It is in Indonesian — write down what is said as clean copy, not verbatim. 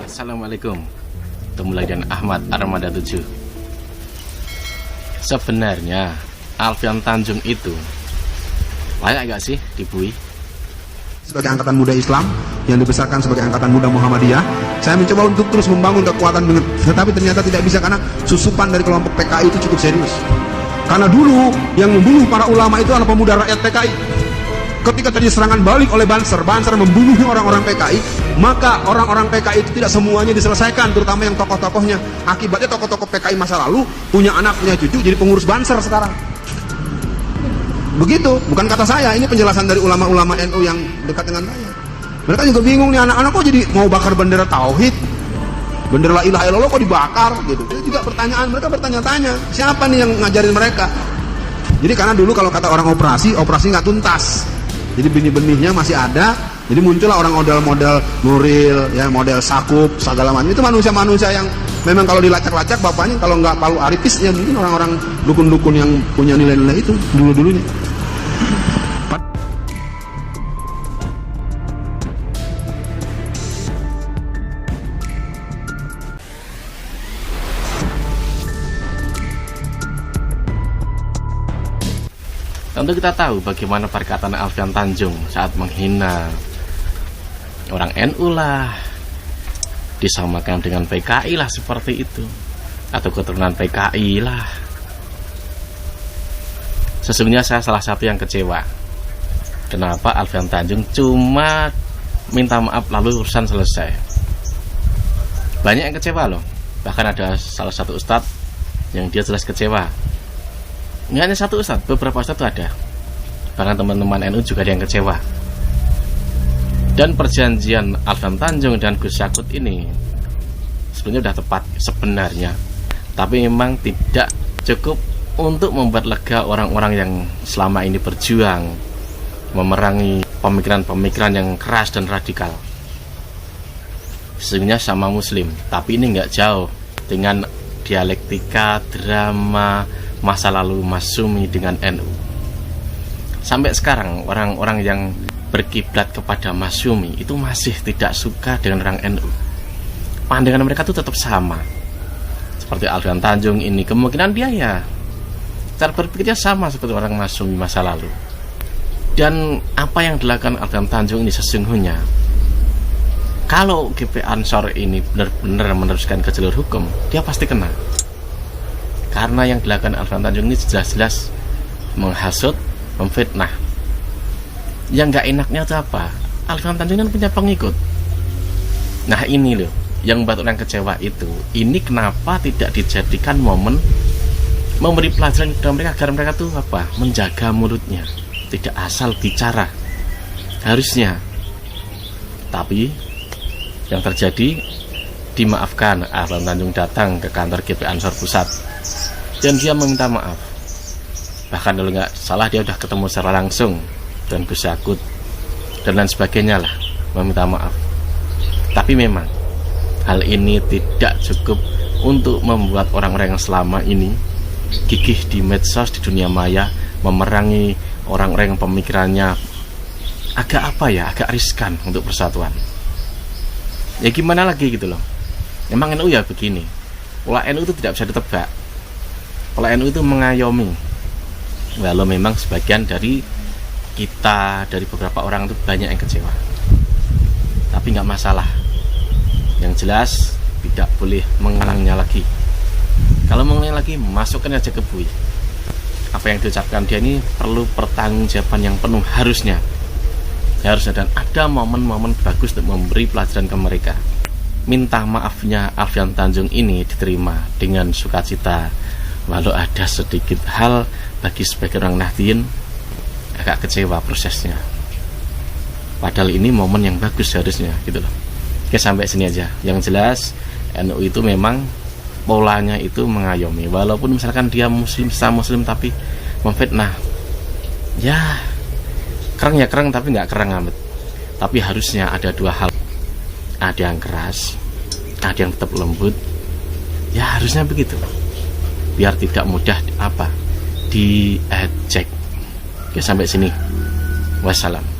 Assalamualaikum. Ketemu lagi dengan Ahmad Armada 7. Sebenarnya Alfian Tanjung itu layak gak sih dibui? Sebagai angkatan muda Islam yang dibesarkan sebagai angkatan muda Muhammadiyah, saya mencoba untuk terus membangun kekuatan tetapi ternyata tidak bisa karena susupan dari kelompok PKI itu cukup serius. Karena dulu yang membunuh para ulama itu adalah pemuda rakyat PKI. Ketika terjadi serangan balik oleh Banser membunuh orang-orang PKI, maka orang-orang PKI itu tidak semuanya diselesaikan, terutama yang tokoh-tokohnya. Akibatnya tokoh-tokoh PKI masa lalu punya anak, punya cucu, jadi pengurus Banser sekarang. Begitu, bukan kata saya, ini penjelasan dari ulama-ulama NU yang dekat dengan saya. Mereka juga bingung nih, anak-anak kok jadi mau bakar bendera tauhid, bendera la ilaha illallah kok dibakar gitu. Itu juga pertanyaan, mereka bertanya-tanya, siapa nih yang ngajarin mereka? Jadi karena dulu kalau kata orang operasi nggak tuntas. Jadi benih-benihnya masih ada, jadi muncullah orang model-model Nuril, ya model Sakup, segala macam. Itu manusia-manusia yang memang kalau dilacak-lacak bapaknya kalau nggak Palu Arifis ya mungkin orang-orang dukun-dukun yang punya nilai-nilai itu dulu-dulunya. Tentu kita tahu bagaimana perkataan Alfian Tanjung saat menghina orang NU lah, disamakan dengan PKI lah seperti itu, atau keturunan PKI lah. Sesungguhnya saya salah satu yang kecewa. Kenapa Alfian Tanjung cuma minta maaf lalu urusan selesai? Banyak yang kecewa loh. Bahkan ada salah satu ustadz yang dia jelas kecewa. Nggak hanya satu ustadz, beberapa ustadz itu ada. Bahkan teman-teman NU juga ada yang kecewa. Dan perjanjian Alfian Tanjung dan Gus Yakut ini sebenarnya sudah tepat sebenarnya, tapi memang tidak cukup untuk membuat lega orang-orang yang selama ini berjuang memerangi pemikiran-pemikiran yang keras dan radikal. Sesungguhnya sama Muslim, tapi ini nggak jauh dengan dialektika drama masa lalu Masyumi dengan NU. Sampai sekarang orang-orang yang berkiblat kepada Masyumi itu masih tidak suka dengan orang NU. Pandangan mereka itu tetap sama. Seperti Alfian Tanjung ini, kemungkinan dia ya cara berpikirnya sama seperti orang Masyumi masa lalu. Dan apa yang dilakukan Alfian Tanjung ini sesungguhnya, kalau GP Ansor ini benar-benar meneruskan ke jalur hukum, dia pasti kena. Karena yang dilakukan Alfian Tanjung ini jelas-jelas menghasut, memfitnah. Yang gak enaknya itu apa? Alfian Tanjung kan punya pengikut. Nah ini loh yang membuat orang kecewa itu. Ini kenapa tidak dijadikan momen memberi pelajaran kepada mereka agar mereka tuh apa? Menjaga mulutnya, tidak asal bicara. Harusnya. Tapi yang terjadi, dimaafkan. Alfian Tanjung datang ke kantor GP Ansor Pusat dan dia meminta maaf. Bahkan kalau nggak salah dia udah ketemu secara langsung dan Gus Yakut dan lain sebagainya lah, meminta maaf. Tapi memang hal ini tidak cukup untuk membuat orang-orang yang selama ini gigih di medsos, di dunia maya, memerangi orang-orang yang pemikirannya agak riskan untuk persatuan. Ya gimana lagi gitu loh. Emang NU ya begini. Pola NU itu tidak bisa ditebak. Pola NU itu mengayomi. Walau memang sebagian dari kita, dari beberapa orang itu banyak yang kecewa. Tapi nggak masalah. Yang jelas tidak boleh mengulangnya lagi. Kalau mengulangi lagi, masukkan aja ke bui. Apa yang diucapkan dia ini perlu pertanggungjawaban yang penuh harusnya. Dan ada momen-momen bagus untuk memberi pelajaran ke mereka. Minta maafnya Alfian Tanjung ini diterima dengan sukacita, walau ada sedikit hal bagi sebagian orang Nahdien agak kecewa prosesnya. Padahal ini momen yang bagus harusnya gitu loh. Oke, sampai sini aja. Yang jelas NU itu memang polanya itu mengayomi, walaupun misalkan dia muslim tapi memfitnah. Ya kereng ya kereng, tapi nggak kereng amat. Tapi harusnya ada dua hal, ada yang keras, ada yang tetap lembut. Ya harusnya begitu, biar tidak mudah diejek. Oke, sampai sini. Wassalam.